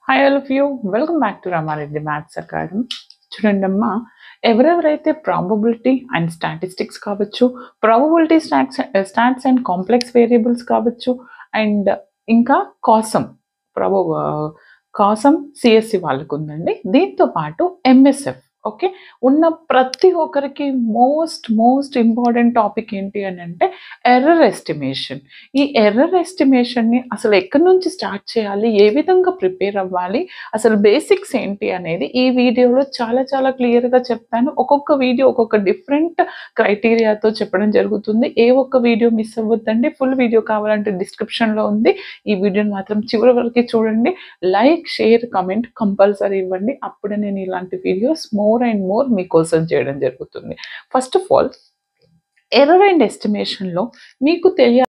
Hi all of you welcome back to Ramareddy maths academy. చూడండమ్మా, ఎవరెవరైతే probability and statistics కావచ్చు, probability stats and complex variables కావచ్చు, and ఇంకా కాసం ప్రాబో కాసం CSC వాళ్ళకు ఉందండి. దీంతో పాటు ఎంఎస్ఎఫ్ ఓకే ఉన్న ప్రతి ఒక్కరికి మోస్ట్ ఇంపార్టెంట్ టాపిక్ ఏంటి అని అంటే ఎర్రర్ ఎస్టిమేషన్. ఈ ఎర్రర్ ఎస్టిమేషన్ని అసలు ఎక్కడి నుంచి స్టార్ట్ చేయాలి, ఏ విధంగా ప్రిపేర్ అవ్వాలి, అసలు బేసిక్స్ ఏంటి అనేది ఈ వీడియోలో చాలా క్లియర్గా చెప్తాను. ఒక్కొక్క వీడియో ఒక్కొక్క డిఫరెంట్ క్రైటీరియాతో చెప్పడం జరుగుతుంది. ఏ ఒక్క వీడియో మిస్ అవ్వద్దండి. ఫుల్ వీడియో కావాలంటే డిస్క్రిప్షన్లో ఉంది. ఈ వీడియోని మాత్రం చివరి వరకు చూడండి. లైక్, షేర్, కమెంట్ కంపల్సరీ ఇవ్వండి. అప్పుడే నేను ఇలాంటి వీడియోస్ మోర్ అండ్ మోర్ మీకోసం చేయడం జరుగుతుంది. First of all, error and ఎస్టిమేషన్లో మీకు తెలియాలి